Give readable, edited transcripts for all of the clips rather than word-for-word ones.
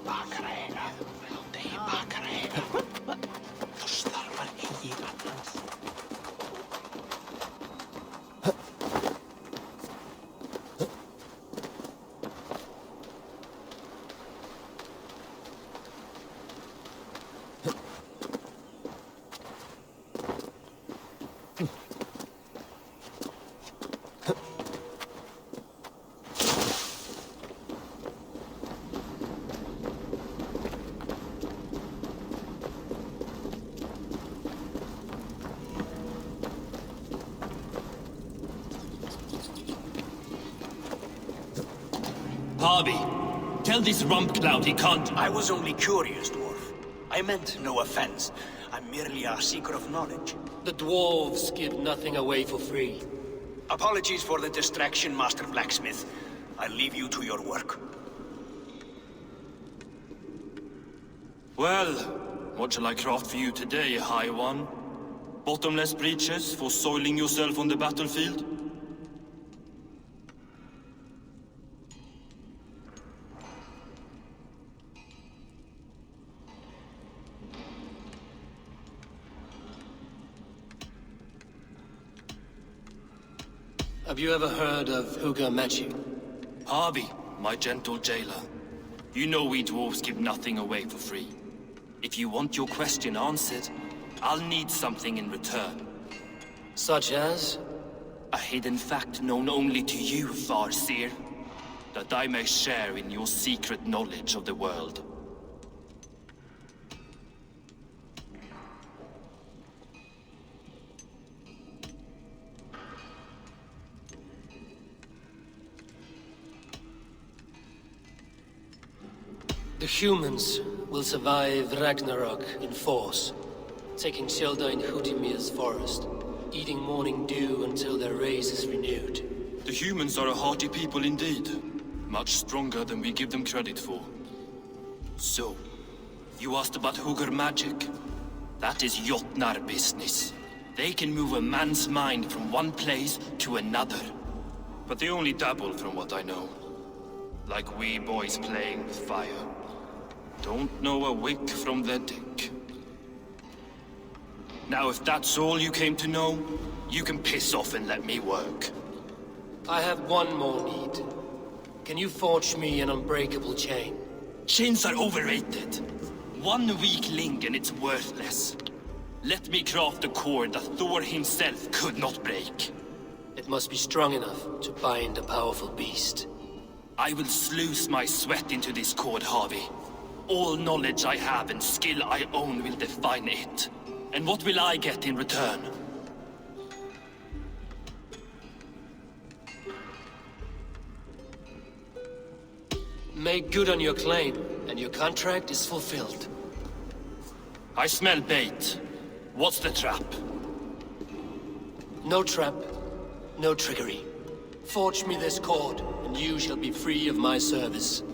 Bakareega, Veltei Bakareega. Tostarvar ei Atlas. Harvey, tell this rump cloud he can't... I was only curious, dwarf. I meant no offense. I'm merely a seeker of knowledge. The dwarves give nothing away for free. Apologies for the distraction, Master Blacksmith. I'll leave you to your work. Well, what shall I craft for you today, High One? Bottomless breeches for soiling yourself on the battlefield? Have you ever heard of Huga Magic? Harvey, my gentle jailer. You know we dwarves give nothing away for free. If you want your question answered, I'll need something in return. Such as? A hidden fact known only to you, Farseer. That I may share in your secret knowledge of the world. The humans will survive Ragnarok in force, taking shelter in Hutimir's forest, eating morning dew until their race is renewed. The humans are a hearty people indeed. Much stronger than we give them credit for. So, you asked about Hugr magic. That is Jotnar business. They can move a man's mind from one place to another. But they only dabble from what I know. Like wee boys playing with fire. Don't know a wick from their dick. Now if that's all you came to know, you can piss off and let me work. I have one more need. Can you forge me an unbreakable chain? Chains are overrated. One weak link and it's worthless. Let me craft a cord that Thor himself could not break. It must be strong enough to bind a powerful beast. I will sluice my sweat into this cord, Harvey. All knowledge I have and skill I own will define it. And what will I get in return? Make good on your claim, and your contract is fulfilled. I smell bait. What's the trap? No trap, no trickery. Forge me this cord, and you shall be free of my service.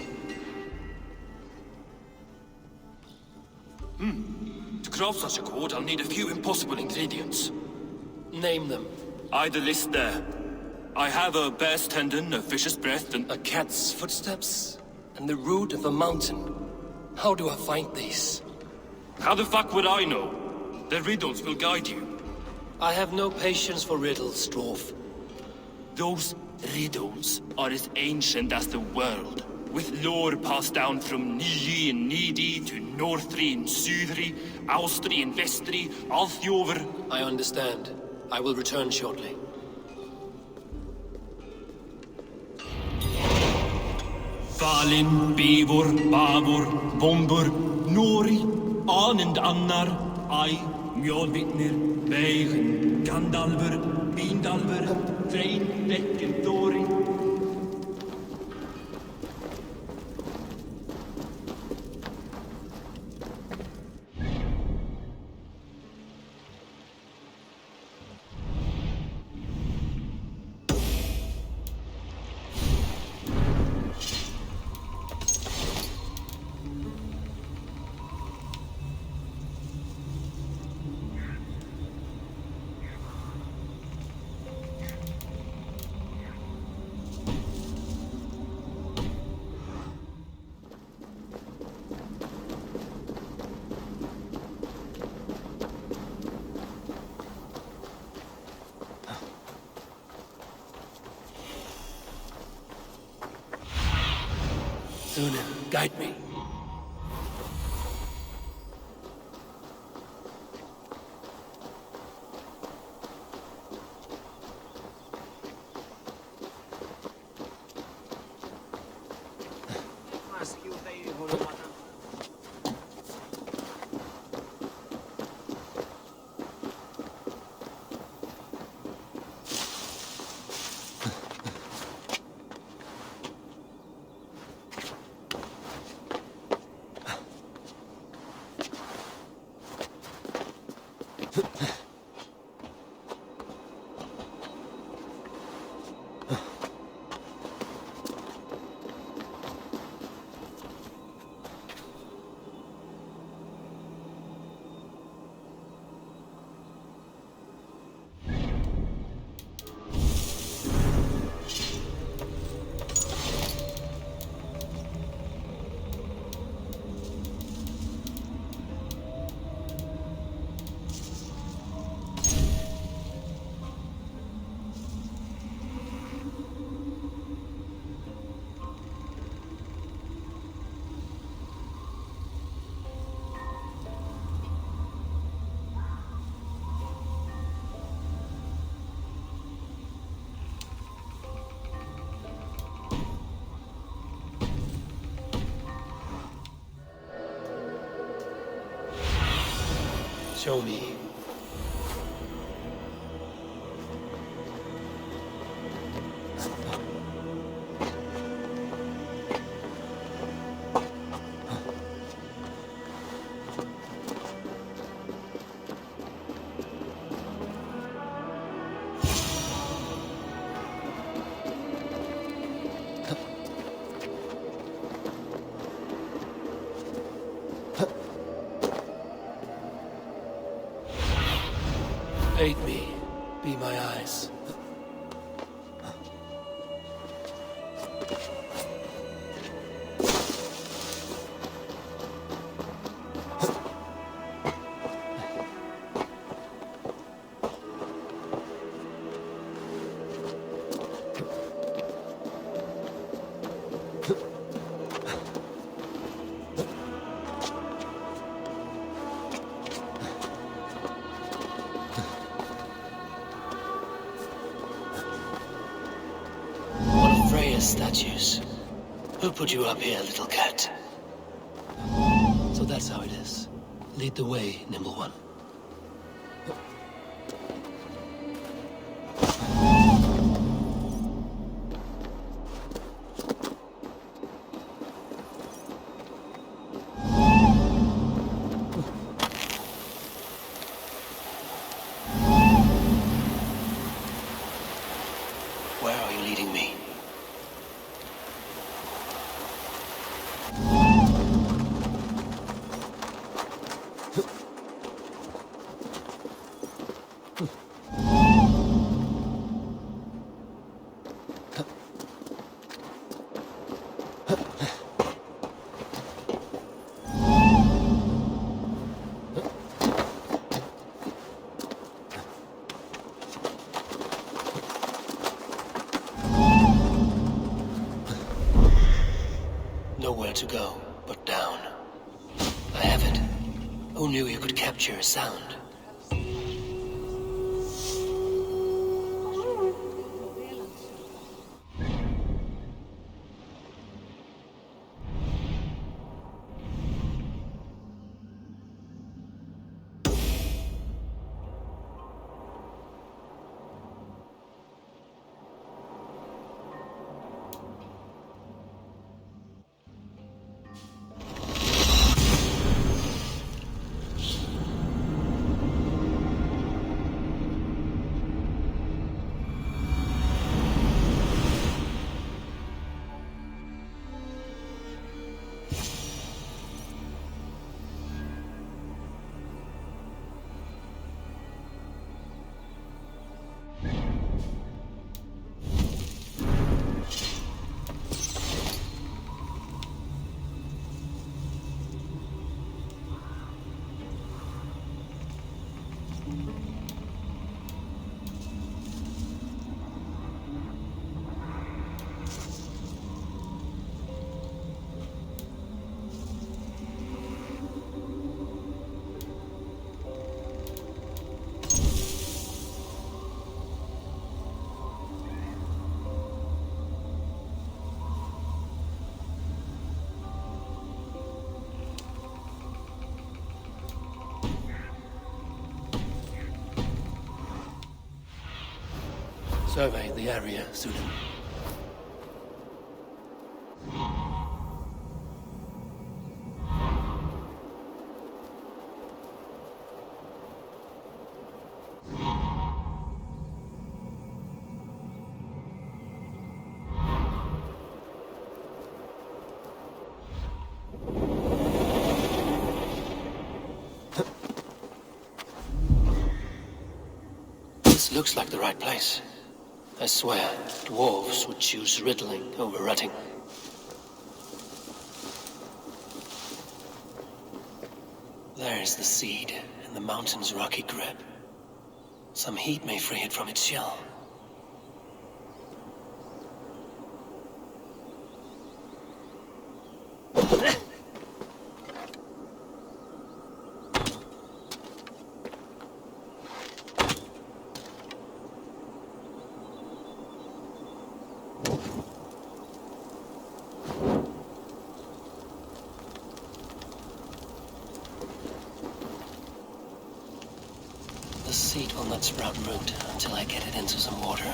To craft such a cord, I'll need a few impossible ingredients. Name them. The list there. I have a bear's tendon, a fish's breath, and... A cat's footsteps, and the root of a mountain. How do I find these? How the fuck would I know? The riddles will guide you. I have no patience for riddles, dwarf. Those riddles are as ancient as the world, with lore passed down from Niji and Nidi to Northri and Sudri, Austri and Vestri, Althjover. I understand. I will return shortly. Falin, Bivor, Bavor, Bombur, Nori, Anand Annar, Ai, Mjolvitnir, Veigen, Gandalver, Bindalver, Threin, Dekken, Thori. Sunan, guide me. Show me. Aid me. Be my eyes. Statues. Who put you up here, little cat? So that's how it is. Lead the way, Nimble One. Where are you leading me? Nowhere to go but down. I have it. Who knew you could capture a sound? survey the area, Sudan. This looks like the right place. I swear, dwarves would choose riddling over rutting. There's the seed in the mountain's rocky grip. Some heat may free it from its shell. The seed will not sprout root until I get it into some water.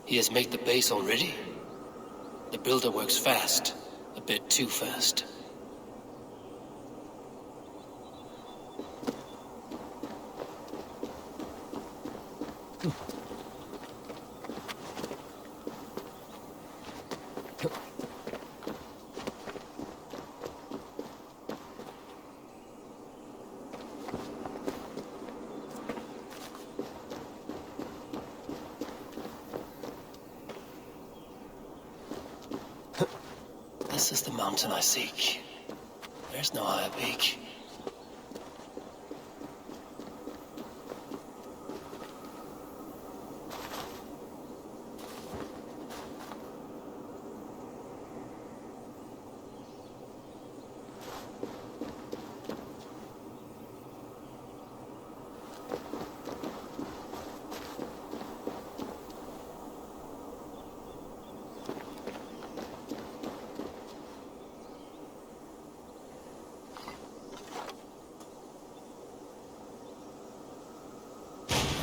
He has made the base already? The builder works fast. A bit too fast. This is the mountain I seek. There's no higher peak.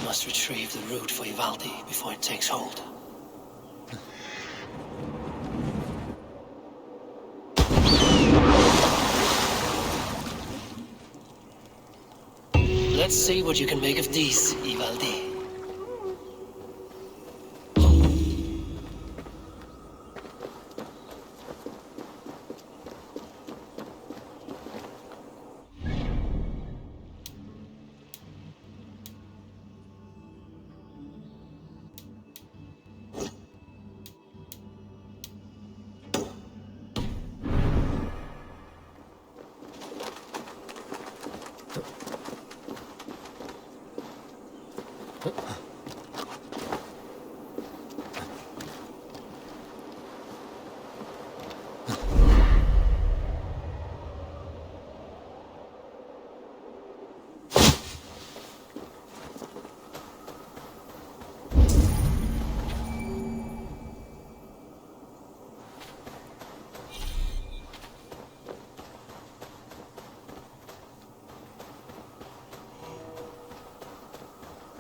Must retrieve the root for Ivaldi before it takes hold. Let's see what you can make of these, Ivaldi.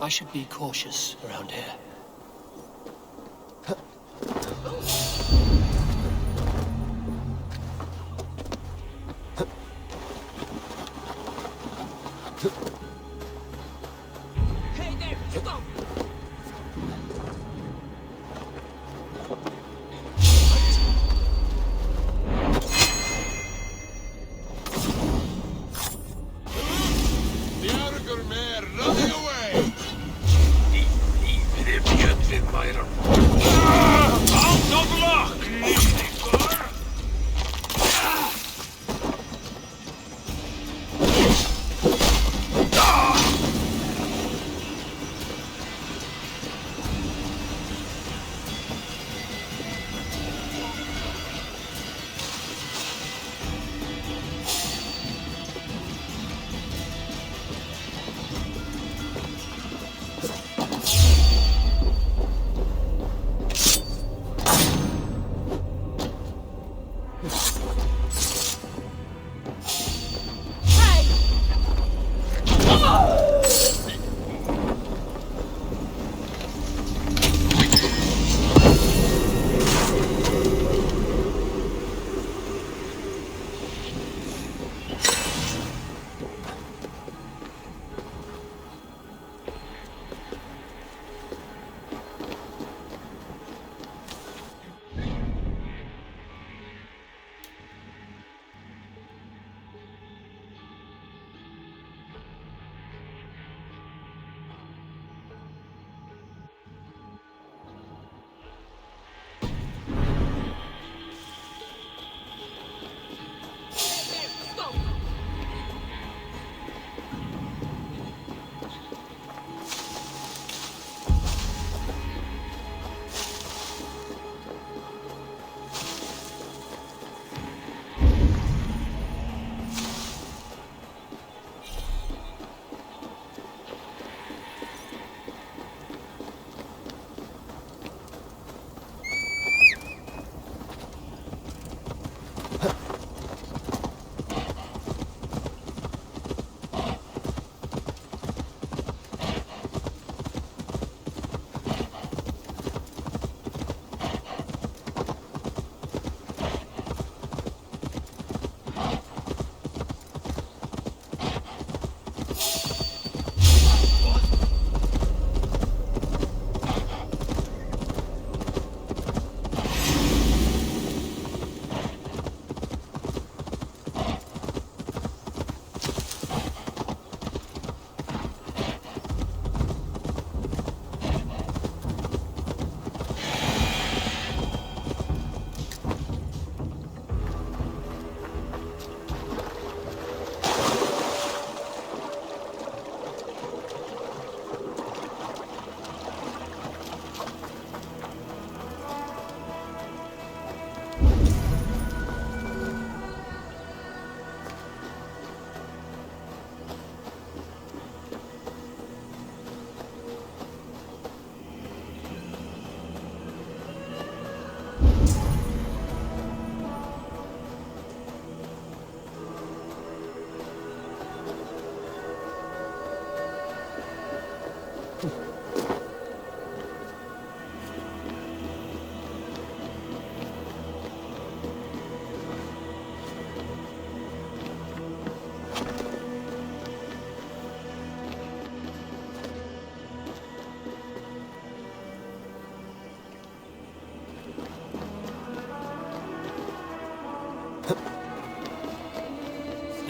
I should be cautious around here.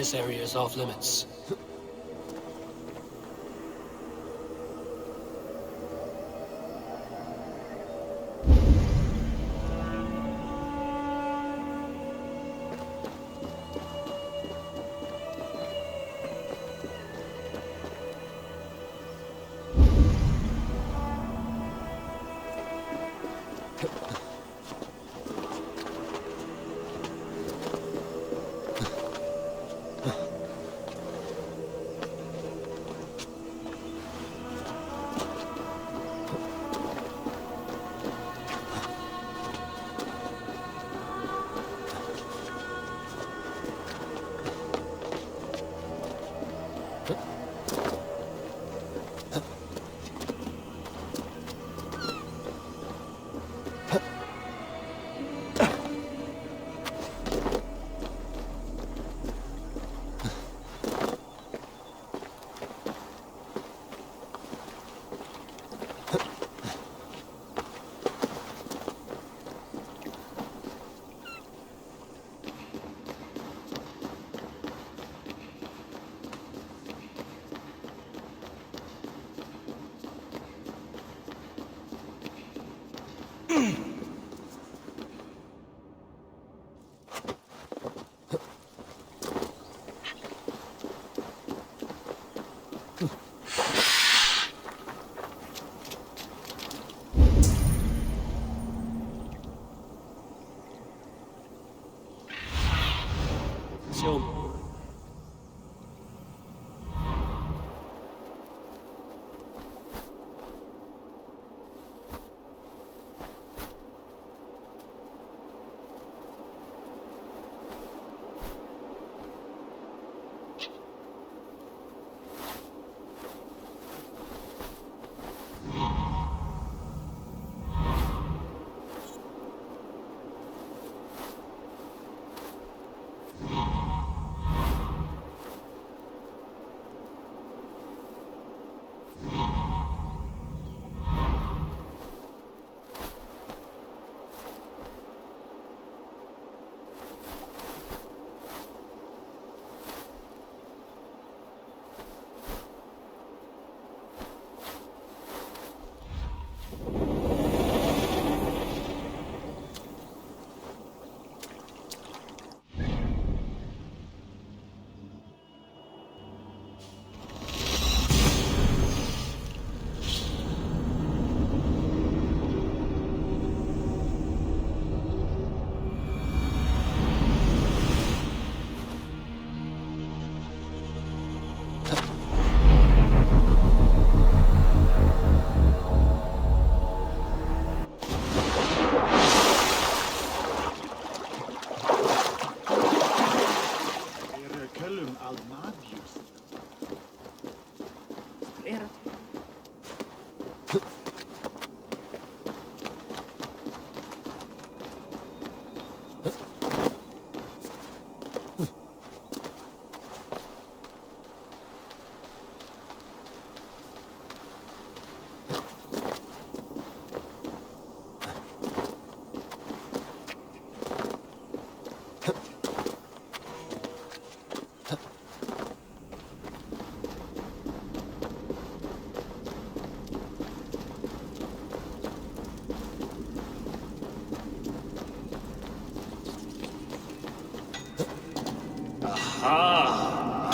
This area is off limits. So,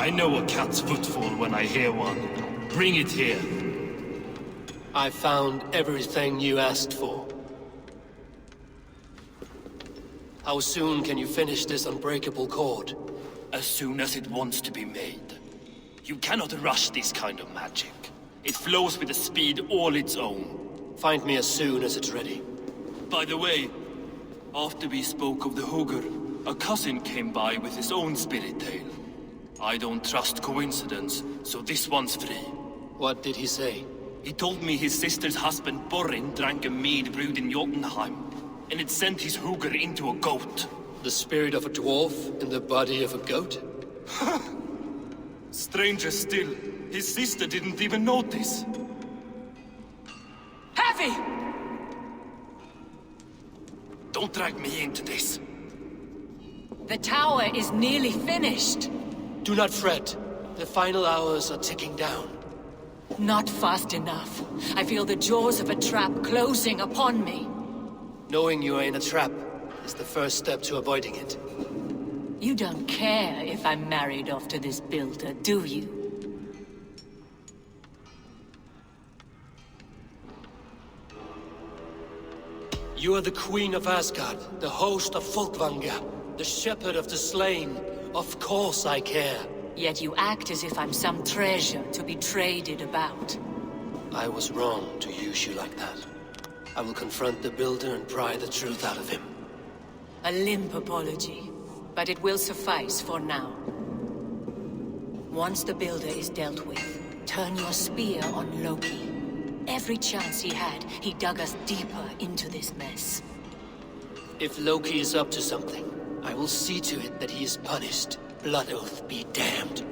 I know a cat's footfall when I hear one. Bring it here. I found everything you asked for. How soon can you finish this unbreakable cord? As soon as it wants to be made. You cannot rush this kind of magic. It flows with a speed all its own. Find me as soon as it's ready. By the way, after we spoke of the Hugger, a cousin came by with his own spirit tale. I don't trust coincidence, so this one's free. What did he say? He told me his sister's husband Borin drank a mead brewed in Jotunheim, and it sent his Hugger into a goat. The spirit of a dwarf in the body of a goat? Stranger still, his sister didn't even notice. Heavy! Don't drag me into this. The tower is nearly finished. Do not fret. The final hours are ticking down. Not fast enough. I feel the jaws of a trap closing upon me. Knowing you are in a trap is the first step to avoiding it. You don't care if I'm married off to this builder, do you? You are the Queen of Asgard, the host of Folkvanga, the shepherd of the slain. Of course I care. Yet you act as if I'm some treasure to be traded about. I was wrong to use you like that. I will confront the builder and pry the truth out of him. A limp apology, but it will suffice for now. Once the builder is dealt with, turn your spear on Loki. Every chance he had, he dug us deeper into this mess. If Loki is up to something, I will see to it that he is punished. Blood Oath be damned.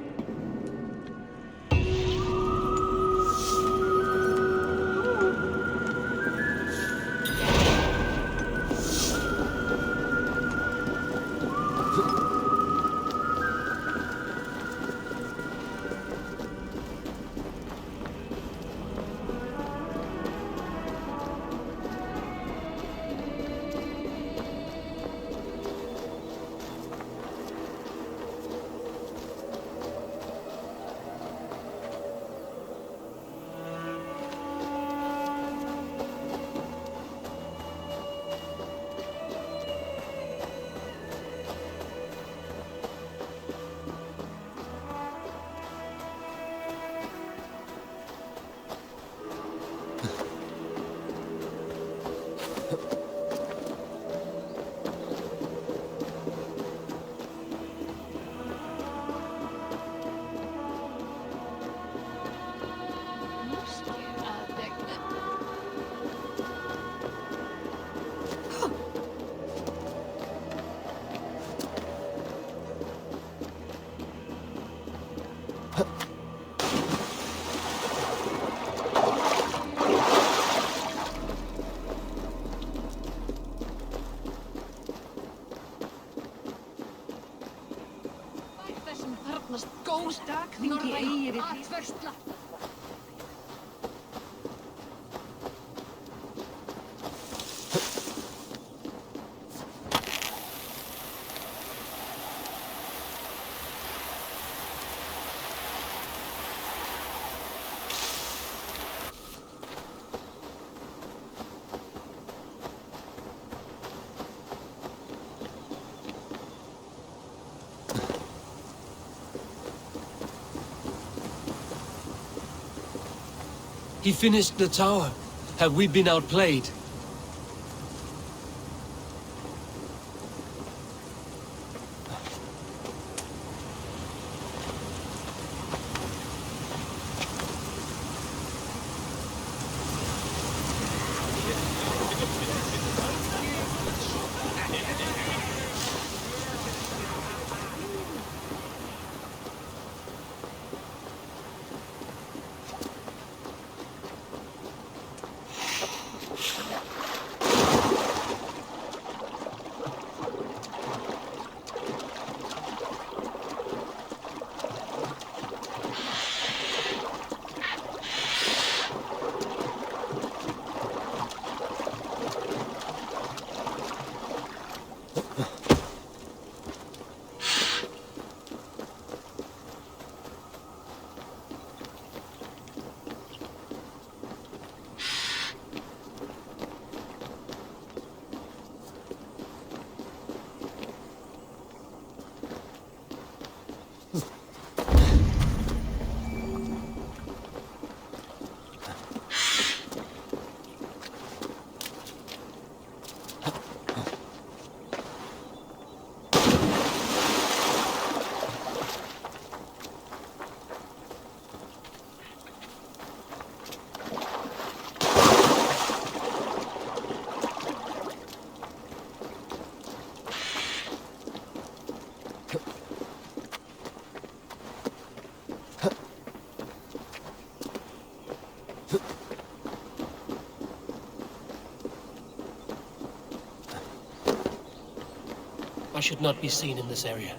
Þingi eigir í því. He finished the tower. Have we been outplayed? I should not be seen in this area.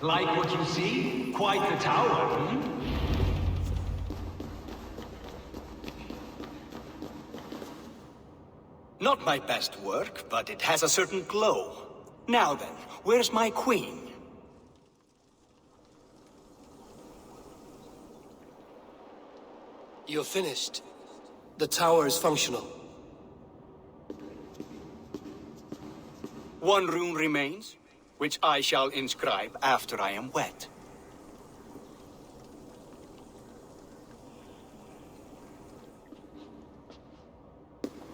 Like what you see? Quite the tower, hmm? Not my best work, but it has a certain glow. Now then, where's my queen? You're finished. The tower is functional. One rune remains, which I shall inscribe after I am wet.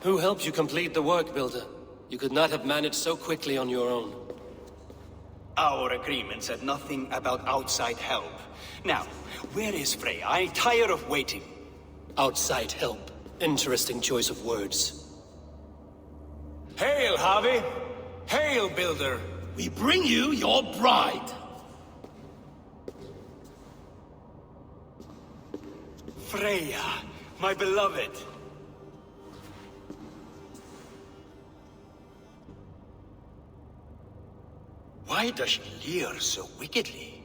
Who helped you complete the work, Builder? You could not have managed so quickly on your own. Our agreement said nothing about outside help. Now, where is Freya? I'm tired of waiting. Outside help. Interesting choice of words. Hail, Harvey! Hail, Builder! We bring you your bride. Freya, my beloved. Why does she leer so wickedly?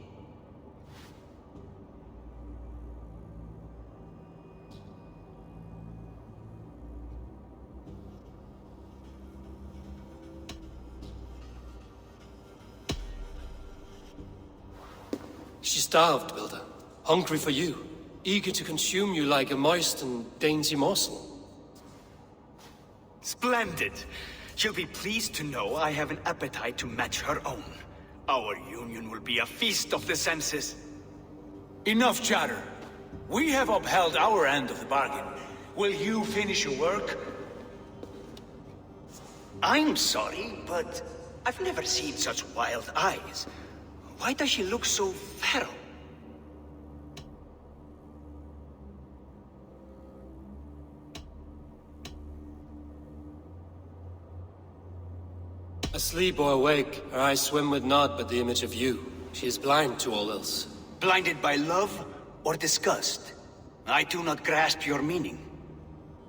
She starved, Builder. Hungry for you. Eager to consume you like a moist and dainty morsel. Splendid. She'll be pleased to know I have an appetite to match her own. Our union will be a feast of the senses. Enough chatter. We have upheld our end of the bargain. Will you finish your work? I'm sorry, but I've never seen such wild eyes. Why does she look so feral? Asleep or awake, her eyes swim with naught but the image of you. She is blind to all else. Blinded by love or disgust? I do not grasp your meaning.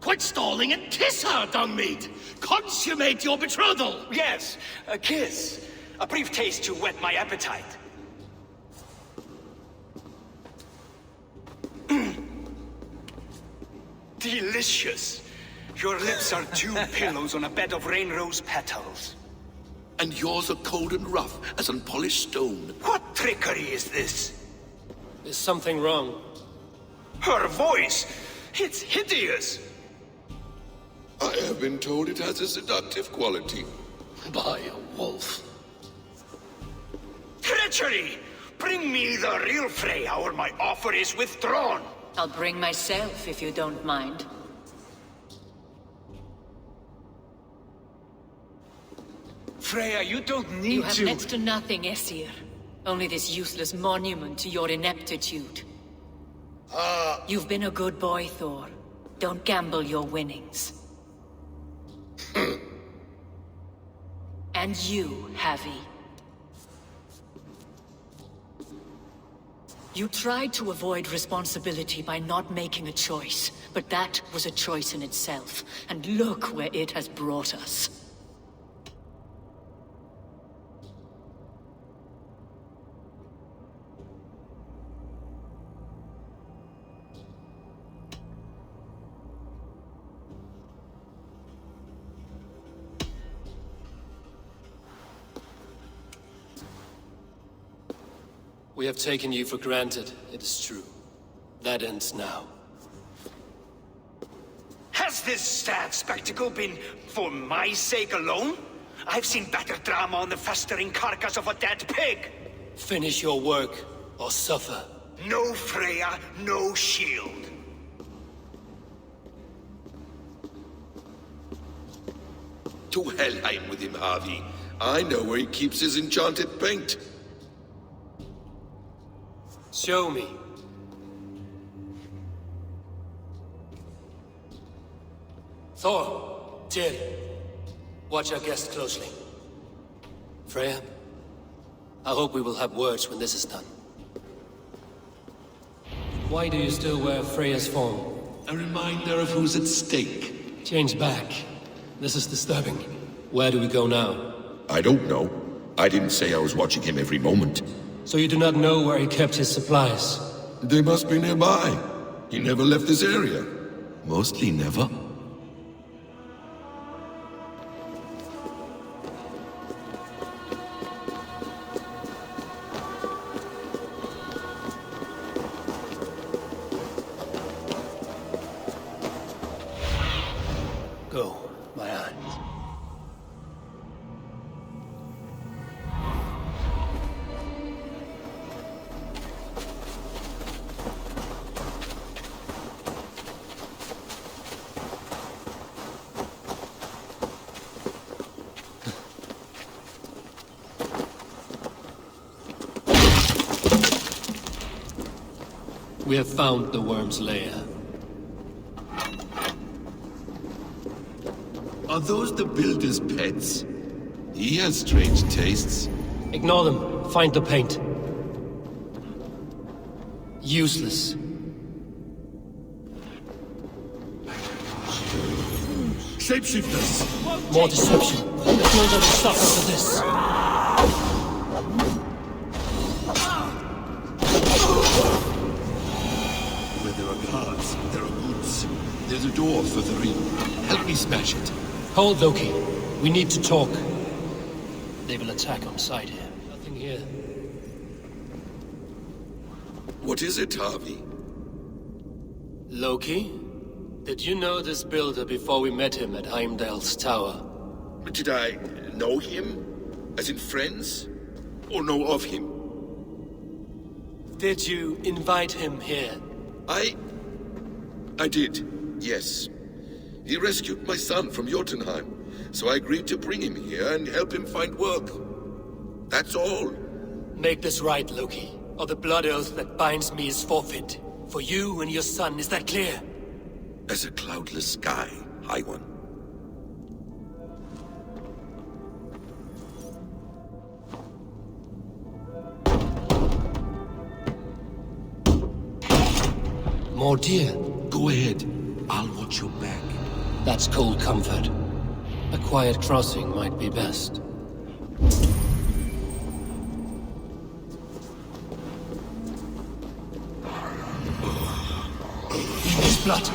Quit stalling and kiss her, Dungmeat! Consummate your betrothal! Yes, a kiss. A brief taste to whet my appetite. Delicious. Your lips are two pillows on a bed of rain rose petals. And yours are cold and rough as unpolished stone. What trickery is this? There's something wrong. Her voice! It's hideous! I have been told it has a seductive quality. By a wolf. Treachery! Bring me the real Freya or my offer is withdrawn! I'll bring myself if you don't mind. Freya, you don't need You have to... next to nothing, Aesir. Only this useless monument to your ineptitude. You've been a good boy, Thor. Don't gamble your winnings. And you, Havi. You tried to avoid responsibility by not making a choice, but that was a choice in itself. And look where it has brought us. We have taken you for granted, it is true. That ends now. Has this sad spectacle been for my sake alone? I've seen better drama on the festering carcass of a dead pig! Finish your work, or suffer. No Freya, no shield. To Helheim with him, Harvey. I know where he keeps his enchanted paint. Show me. Thor, Tyr, watch our guest closely. Freya, I hope we will have words when this is done. Why do you still wear Freya's form? A reminder of who's at stake. Change back. This is disturbing. Where do we go now? I don't know. I didn't say I was watching him every moment. So you do not know where he kept his supplies? They must be nearby. He never left this area. Mostly never. Go, my aunt. We have found the worm's lair. Are those the builder's pets? He has strange tastes. Ignore them. Find the paint. Useless. Shapeshifters! More deception. The builder will suffer for this. Where there are guards, there are goods. There's a door further in. Help me smash it. Hold, Loki. We need to talk. They will attack on sight here. Nothing here. What is it, Harvey? Loki? Did you know this builder before we met him at Heimdall's tower? Did I know him? As in friends? Or know of him? Did you invite him here? I did, yes. He rescued my son from Jotunheim, so I agreed to bring him here and help him find work. That's all. Make this right, Loki, or the blood oath that binds me is forfeit. For you and your son, is that clear? As a cloudless sky, High One. More deer. Go ahead. I'll watch your back. That's cold comfort. A quiet crossing might be best. His blood.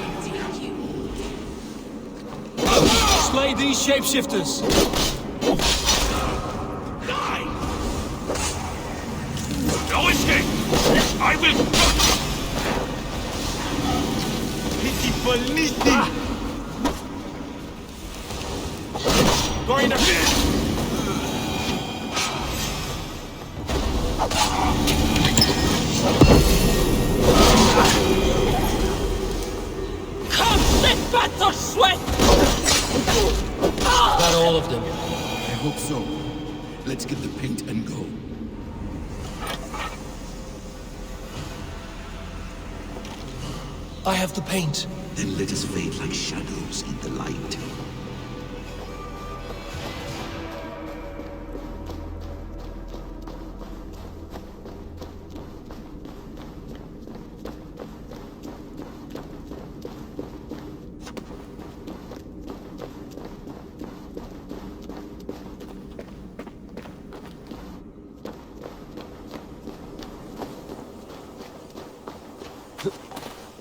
Slay these shapeshifters! Die! No escape! I will... Going ahead! Got all of them. I hope so. Let's get the paint and go. I have the paint. Then let us fade like shadows in the light.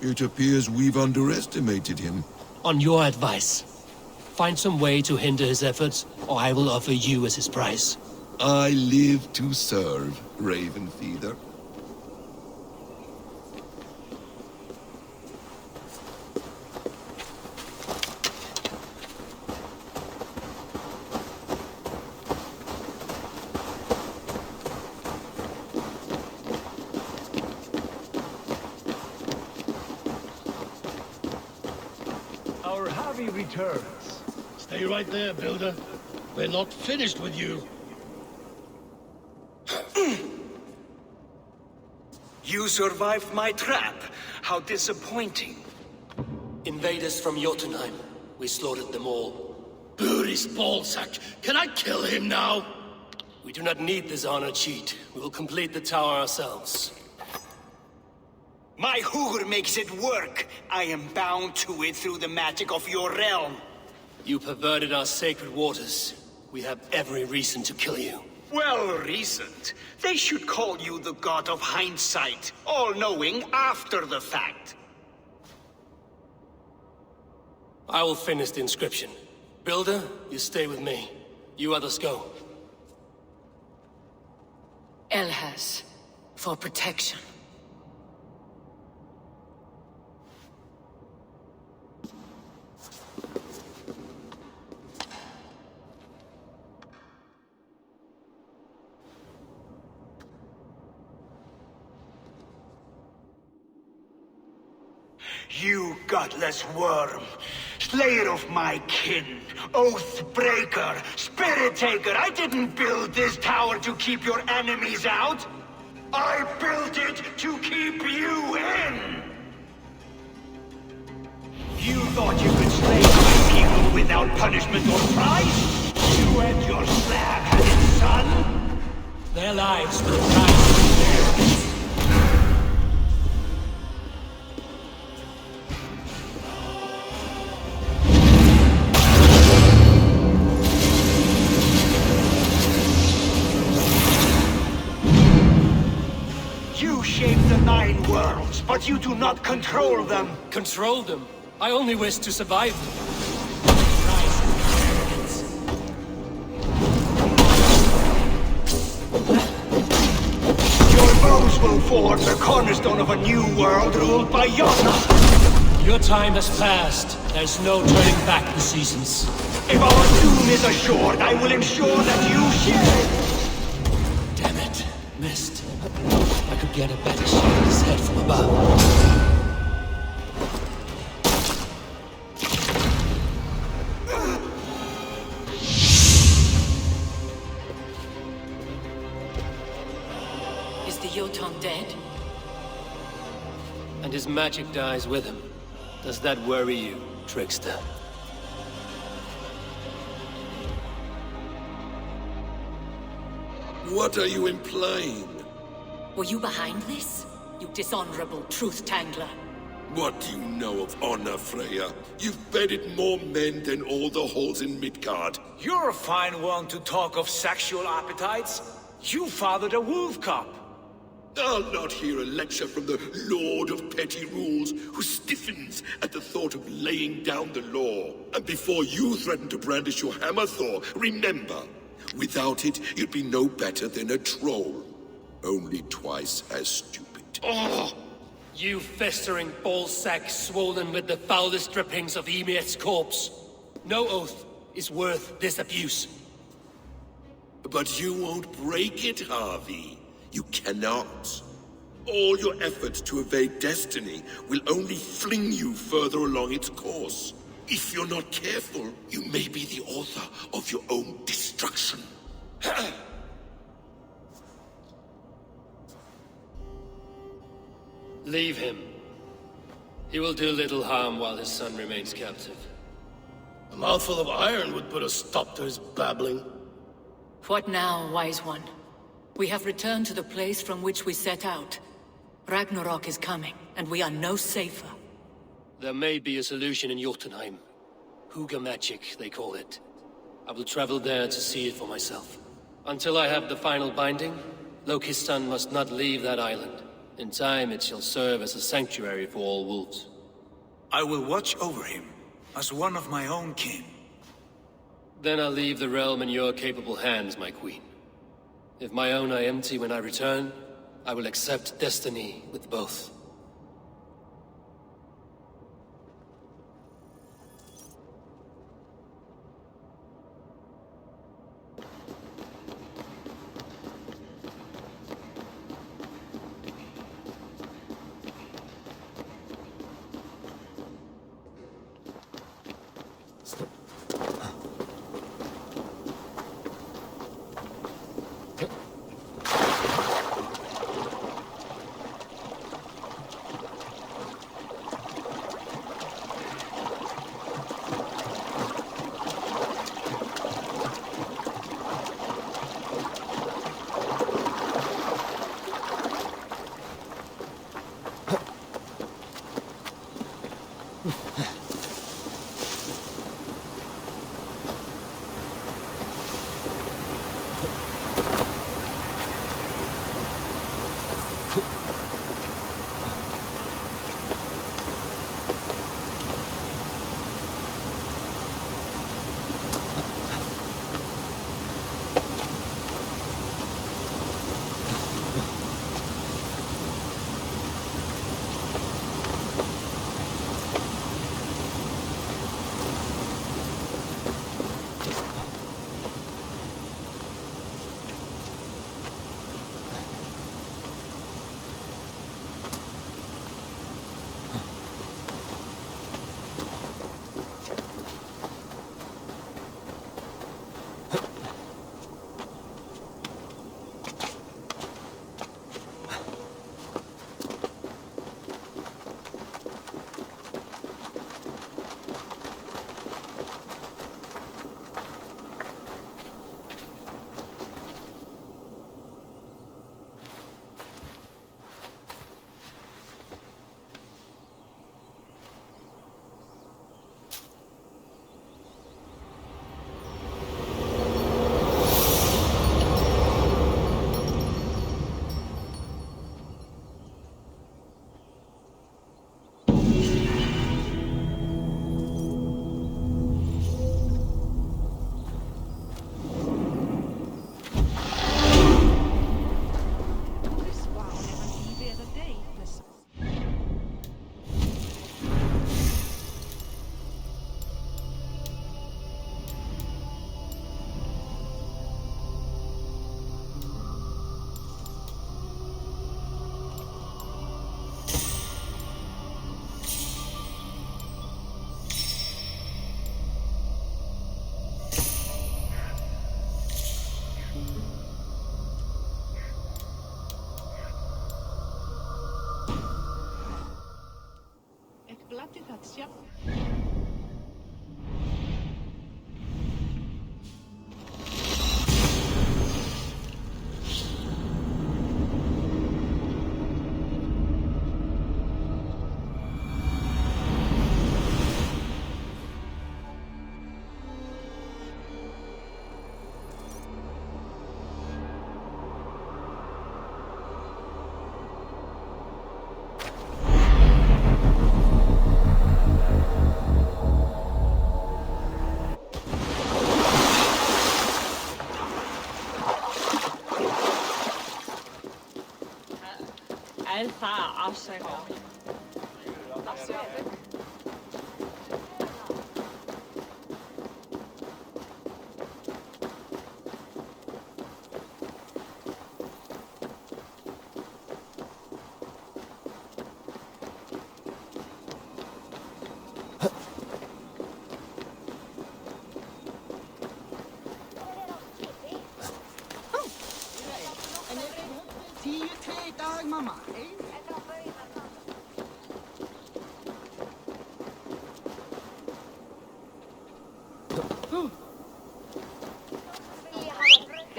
It appears we've underestimated him. On your advice. Find some way to hinder his efforts, or I will offer you as his price. I live to serve, Ravenfeather. Our Harvey returns. Stay right there, Builder. We're not finished with you. You survived my trap. How disappointing. Invaders from Jotunheim. We slaughtered them all. Booty's ballsack. Can I kill him now? We do not need this honor cheat. We will complete the tower ourselves. My Hugr makes it work. I am bound to it through the magic of your realm. You perverted our sacred waters. We have every reason to kill you. Well reasoned. They should call you the god of hindsight, all-knowing after the fact. I will finish the inscription. Builder, you stay with me. You others go. Elhaz, for protection. You godless worm, slayer of my kin, oath breaker, spirit taker, I didn't build this tower to keep your enemies out. I built it to keep you in. You thought you could slay my people without punishment or price? You and your slab-headed son? Their lives will rise to theirs. You shape the 9 worlds, but you do not control them. Control them? I only wish to survive them. Your bones will form the cornerstone of a new world ruled by Yona. Your time has passed. There's no turning back the seasons. If our doom is assured, I will ensure that you share. Damn it. Missed. I could get a better shot at his head from above. Is the Jotun dead? And his magic dies with him. Does that worry you, trickster? What are you implying? Were you behind this? You dishonorable truth-tangler. What do you know of honor, Freya? You've bedded more men than all the halls in Midgard. You're a fine one to talk of sexual appetites. You fathered a wolf cub. I'll not hear a lecture from the Lord of Petty Rules, who stiffens at the thought of laying down the law. And before you threaten to brandish your hammer, Thor, remember, without it, you'd be no better than a troll. Only twice as stupid. Oh! You festering ballsack swollen with the foulest drippings of Ymir's corpse. No oath is worth this abuse. But you won't break it, Harvey. You cannot. All your efforts to evade destiny will only fling you further along its course. If you're not careful, you may be the author of your own destruction. Leave him. He will do little harm while his son remains captive. A mouthful of iron would put a stop to his babbling. What now, wise one? We have returned to the place from which we set out. Ragnarok is coming, and we are no safer. There may be a solution in Jotunheim. Hugger magic, they call it. I will travel there to see it for myself. Until I have the final binding, Loki's son must not leave that island. In time, it shall serve as a sanctuary for all wolves. I will watch over him, as one of my own kin. Then I'll leave the realm in your capable hands, my queen. If my own are empty when I return, I will accept destiny with both.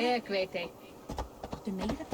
Ik weet het. De meida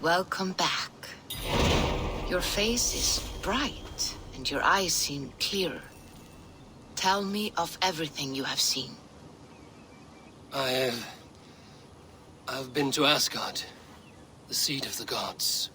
Welcome back. Your face is bright, and your eyes seem clearer. Tell me of everything you have seen. I've been to Asgard, the seat of the gods.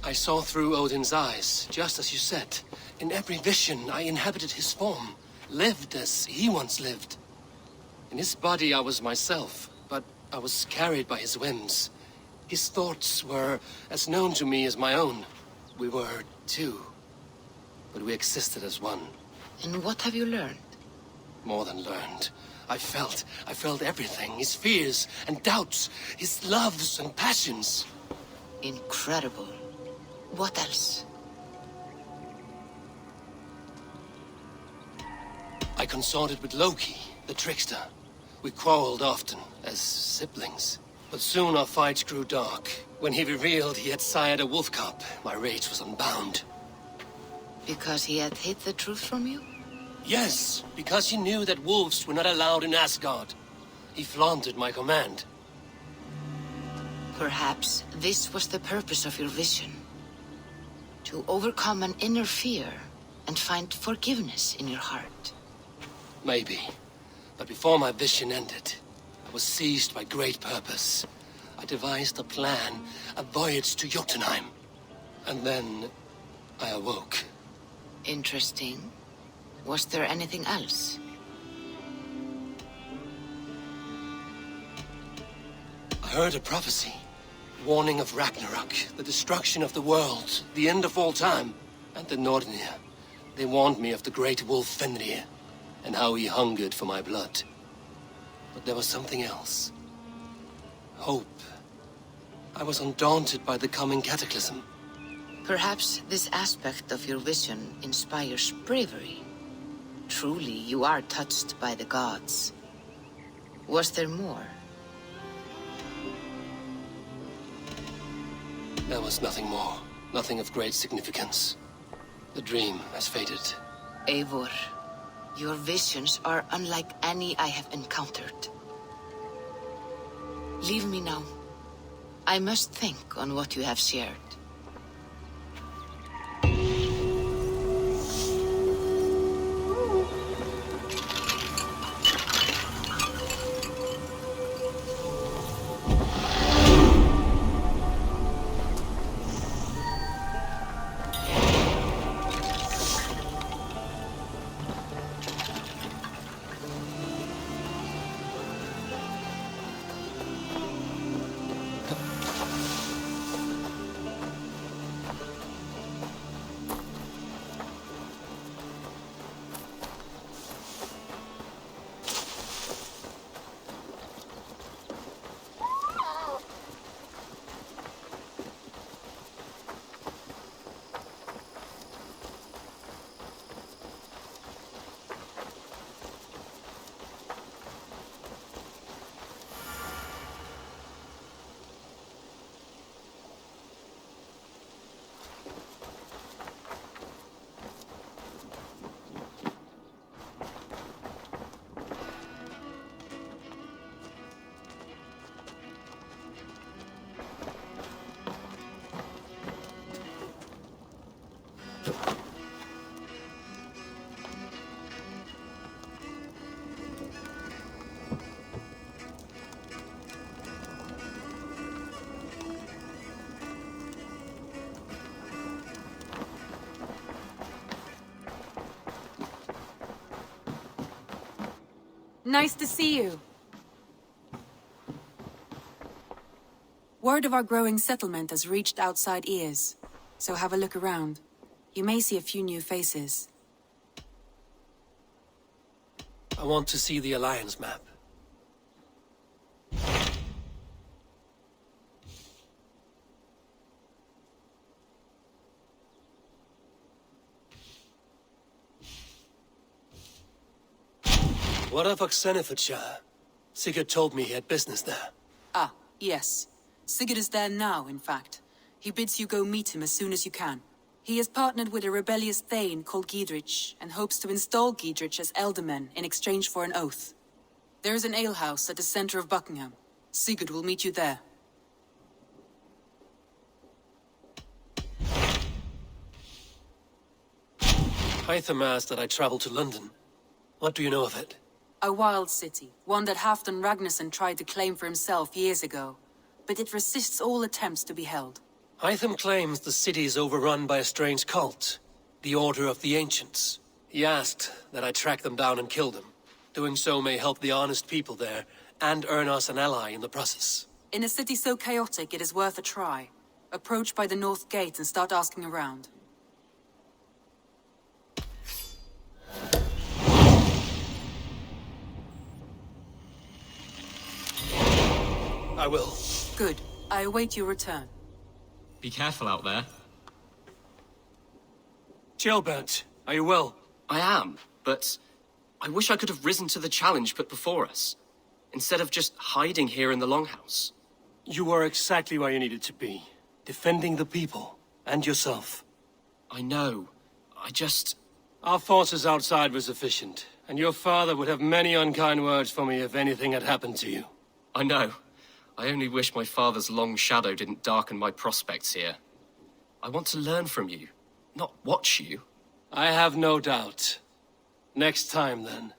I saw through Odin's eyes, just as you said. In every vision, I inhabited his form, lived as he once lived. In his body, I was myself, but I was carried by his whims. His thoughts were as known to me as my own. We were two, but we existed as one. And what have you learned? More than learned. I felt everything. His fears and doubts, his loves and passions. Incredible. What else? I consorted with Loki, the trickster. We quarreled often, as siblings. But soon our fights grew dark. When he revealed he had sired a wolf cub, my rage was unbound. Because he had hid the truth from you? Yes, because he knew that wolves were not allowed in Asgard. He flaunted my command. Perhaps this was the purpose of your vision. To overcome an inner fear and find forgiveness in your heart. Maybe. But before my vision ended, I was seized by great purpose. I devised a plan, a voyage to Jotunheim. And then I awoke. Interesting. Was there anything else? I heard a prophecy. Warning of Ragnarok, the destruction of the world, the end of all time. And the Nornir. They warned me of the great wolf Fenrir, and how he hungered for my blood. But there was something else. Hope. I was undaunted by the coming cataclysm. Perhaps this aspect of your vision inspires bravery. Truly, you are touched by the gods. Was there more? There was nothing more. Nothing of great significance. The dream has faded. Eivor, your visions are unlike any I have encountered. Leave me now. I must think on what you have shared. Nice to see you. Word of our growing settlement has reached outside ears, so have a look around. You may see a few new faces. I want to see the Alliance map. What of Oxenfordshire? Sigurd told me he had business there. Ah, yes. Sigurd is there now, in fact. He bids you go meet him as soon as you can. He has partnered with a rebellious thane called Giedrich, and hopes to install Giedrich as Elderman in exchange for an oath. There is an alehouse at the center of Buckingham. Sigurd will meet you there. Hytham asked that I travel to London. What do you know of it? A wild city, one that Halfdan Ragnarsson tried to claim for himself years ago. But it resists all attempts to be held. Hytham claims the city is overrun by a strange cult, the Order of the Ancients. He asked that I track them down and kill them. Doing so may help the honest people there, and earn us an ally in the process. In a city so chaotic, it is worth a try. Approach by the North Gate and start asking around. I will. Good. I await your return. Be careful out there. Gilbert, are you well? I am, but I wish I could have risen to the challenge put before us, instead of just hiding here in the Longhouse. You were exactly where you needed to be, defending the people, and yourself. I know. I just... Our forces outside were sufficient, and your father would have many unkind words for me if anything had happened to you. I know. I only wish my father's long shadow didn't darken my prospects here. I want to learn from you, not watch you. I have no doubt. Next time, then.